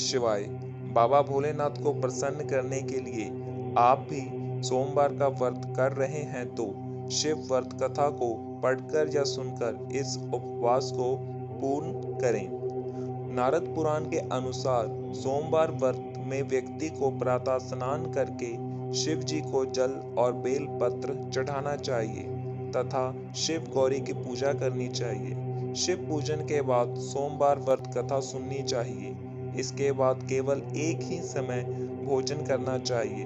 शिवाय। बाबा भोलेनाथ को प्रसन्न करने के लिए आप भी सोमवार का व्रत कर रहे हैं तो शिव व्रत कथा को पढ़कर या सुनकर इस उपवास को पूर्ण करें। नारद पुराण के अनुसार सोमवार व्रत में व्यक्ति को प्रातः स्नान करके शिव जी को जल और बेल पत्र चढ़ाना चाहिए तथा शिव गौरी की पूजा करनी चाहिए। शिव पूजन के बाद सोमवार व्रत कथा सुननी चाहिए। इसके बाद केवल एक ही समय भोजन करना चाहिए।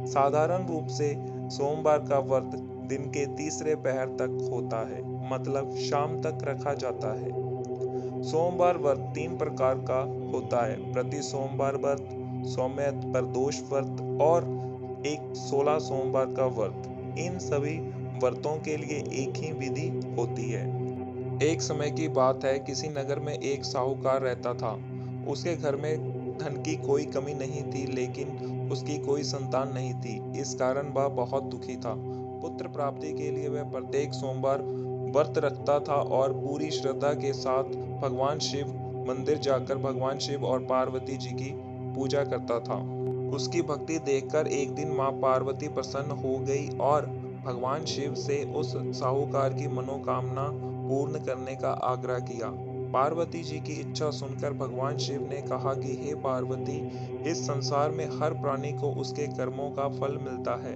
साधारण रूप से सोमवार का व्रत दिन के तीसरे पहर तक होता है, मतलब शाम तक रखा जाता है। सोमवार व्रत 3 प्रकार का होता है: प्रति सोमवार व्रत, सौम्य प्रदोष व्रत और एक 16 सोमवार का व्रत। इन सभी व्रतों के लिए एक ही विधि होती है। एक समय की बात है, किसी नगर में एक साहूकार रहता था। उसके घर में धन की कोई कमी नहीं थी, लेकिन उसकी कोई संतान नहीं थी। इस कारण वह बहुत दुखी था। पुत्र प्राप्ति के लिए वह प्रत्येक सोमवार व्रत रखता था और पूरी श्रद्धा के साथ भगवान शिव मंदिर जाकर भगवान शिव और पार्वती जी की पूजा करता था। उसकी भक्ति देखकर एक दिन मां पार्वती प्रसन्न हो गई और भगवान शिव से उस साहूकार की मनोकामना पूर्ण करने का आग्रह किया। पार्वती जी की इच्छा सुनकर भगवान शिव ने कहा कि हे पार्वती, इस संसार में हर प्राणी को उसके कर्मों का फल मिलता है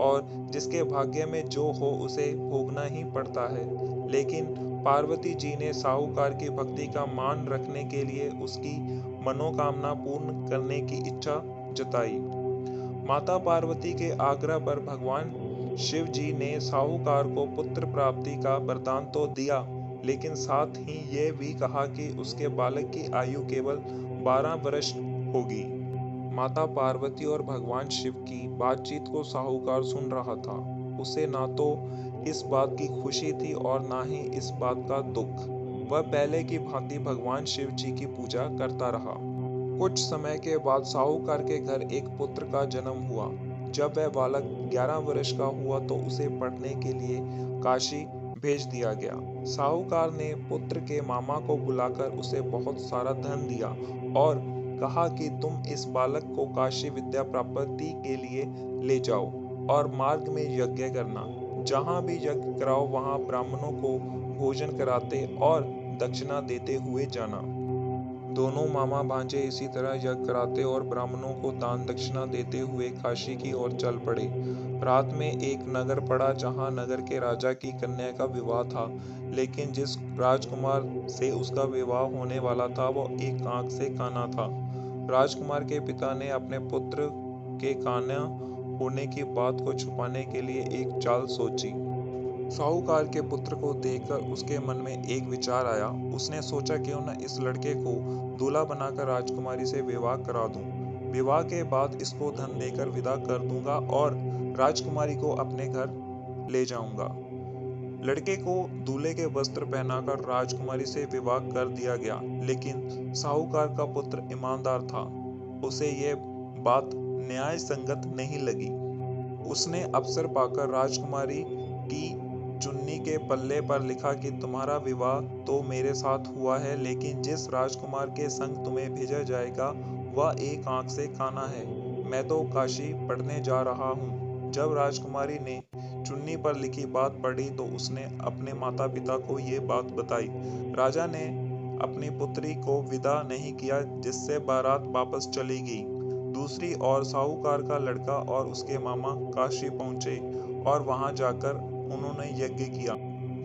और जिसके भाग्य में जो हो उसे भोगना ही पड़ता है। लेकिन पार्वती जी ने साहूकार की भक्ति का मान रखने के लिए उसकी मनोकामना पूर्ण करने की इच्छा जताई। माता पार्वती के आग्रह पर भगवान शिव जी ने साहूकार को पुत्र प्राप्ति का वरदान तो दिया, लेकिन साथ ही ये भी कहा कि उसके बालक की आयु केवल 12 वर्ष होगी। माता पार्वती और भगवान शिव की बातचीत को साहूकार सुन रहा था। उसे ना तो इस बात की खुशी थी और ना ही इस बात का दुख। वह पहले की भांति भगवान शिव जी की पूजा करता रहा। कुछ समय के बाद साहूकार के घर एक पुत्र का जन्म हुआ। जब वह बालक 11 वर्ष का हुआ तो उसे पढ़ने के लिए काशी भेज दिया गया। साहूकार ने पुत्र के मामा को बुलाकर उसे बहुत सारा धन दिया और कहा कि तुम इस बालक को काशी विद्या प्राप्ति के लिए ले जाओ और मार्ग में यज्ञ करना। जहाँ भी यज्ञ कराओ वहाँ ब्राह्मणों को भोजन कराते और दक्षिणा देते हुए जाना। दोनों मामा भांजे इसी तरह यज्ञ कराते और ब्राह्मणों को दान दक्षिणा देते हुए काशी की ओर चल पड़े। रात में एक नगर पड़ा जहां नगर के राजा की कन्या का विवाह था, लेकिन जिस राजकुमार से उसका विवाह होने वाला था वो एक आंख से काना था। राजकुमार के पिता ने अपने पुत्र के काना होने की बात को छुपाने के लिए एक चाल सोची। साहूकार के पुत्र को देखकर उसके मन में एक विचार आया। उसने सोचा क्यों न इस लड़के को दूल्हा बनाकर राजकुमारी से विवाह करा दूं। विवाह के बाद इसको धन देकर विदा कर दूंगा और राजकुमारी को अपने घर ले जाऊंगा। लड़के को दूल्हे के वस्त्र पहनाकर राजकुमारी से विवाह कर दिया गया, लेकिन साहूकार का पुत्र ईमानदार था। उसे यह बात न्याय संगत नहीं लगी। उसने अवसर पाकर राजकुमारी की चुन्नी के पल्ले पर लिखा कि तुम्हारा विवाह तो मेरे साथ हुआ है, लेकिन जिस राजकुमार के संग तुम्हें भेजा जाएगा वह एक आंख से काना है। मैं तो काशी पढ़ने जा रहा हूँ। जब राजकुमारी ने चुन्नी पर लिखी बात पढ़ी तो उसने अपने माता पिता को ये बात बताई। राजा ने अपनी पुत्री को विदा नहीं किया, जिससे बारात वापस चली गई। दूसरी ओर साहूकार का लड़का और उसके मामा काशी पहुंचे और वहां जाकर उन्होंने यज्ञ किया।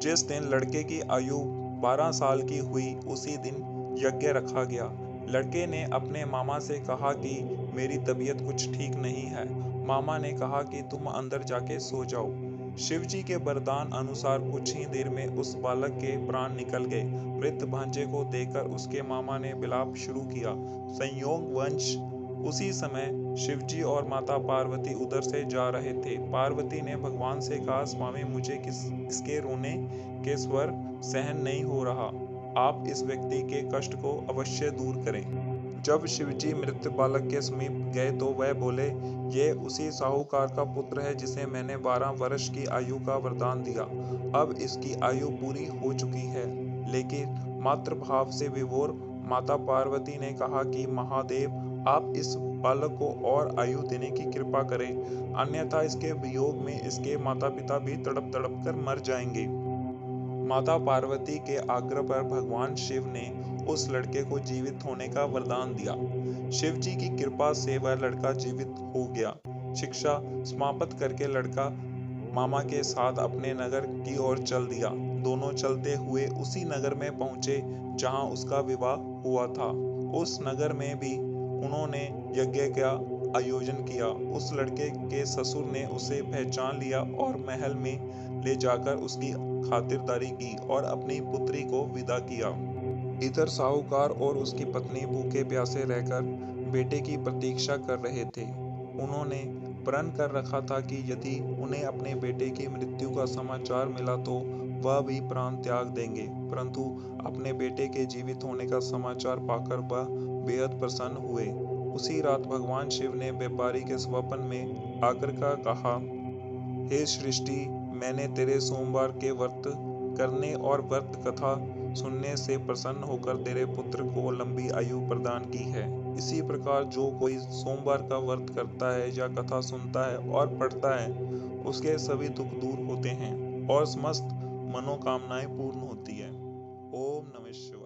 जिस दिन लड़के की आयु 12 साल की हुई उसी दिन यज्ञ रखा गया। लड़के ने अपने मामा से कहा कि मेरी तबीयत कुछ ठीक नहीं है। मामा ने कहा कि तुम अंदर जाके सो जाओ। शिव जी के वरदान अनुसार कुछ ही देर में उस बालक के प्राण निकल गए। मृत भांजे को देखकर उसके मामा ने विलाप शुरू किया। संयोग वंश उसी समय शिवजी और माता पार्वती उधर से जा रहे थे। पार्वती ने भगवान से कहा, स्वामी मुझे किसके रोने के स्वर सहन नहीं हो रहा। आप इस व्यक्ति के कष्ट को अवश्य दूर करें। जब शिवजी मृत बालक के समीप गए तो वह बोले, ये उसी साहूकार का पुत्र है जिसे मैंने 12 वर्ष की आयु का वरदान दिया। अब इसकी आयु पूरी हो चुकी है, लेकिन मातृभाव से विभोर माता पार्वती ने कहा कि महादेव, आप इस बालक को और आयु देने की कृपा करें, अन्यथा इसके वियोग में इसके माता पिता भी तड़प तड़प कर मर जाएंगे। माता पार्वती के आग्रह पर भगवान शिव ने उस लड़के को जीवित होने का वरदान दिया। शिव जी की कृपा से वह लड़का जीवित हो गया। शिक्षा समाप्त करके लड़का मामा के साथ अपने नगर की ओर चल दिया। दोनों चलते हुए उसी नगर में पहुंचे जहां उसका विवाह हुआ था। उस नगर में भी उन्होंने यज्ञ का आयोजन किया। उस लड़के के ससुर ने उसे पहचान लिया और महल में ले जाकर उसकी खातिरदारी की और अपनी पुत्री को विदा किया। इधर साहूकार और उसकी पत्नी भूखे प्यासे रहकर बेटे की प्रतीक्षा कर रहे थे। उन्होंने प्रण कर रखा था कि यदि उन्हें अपने बेटे की मृत्यु का समाचार मिला तो वह भी प्राण त्याग देंगे, परंतु अपने बेटे के जीवित होने का समाचार पाकर वह बेहद प्रसन्न हुए। उसी रात भगवान शिव ने व्यापारी के स्वप्न में आकर का कहा, हे सृष्टि, मैंने तेरे सोमवार के व्रत करने और व्रत कथा सुनने से प्रसन्न होकर तेरे पुत्र को लंबी आयु प्रदान की है। इसी प्रकार जो कोई सोमवार का व्रत करता है या कथा सुनता है और पढ़ता है, उसके सभी दुख दूर होते हैं और समस्त मनोकामनाएं पूर्ण होती है। ओम नमः शिवाय।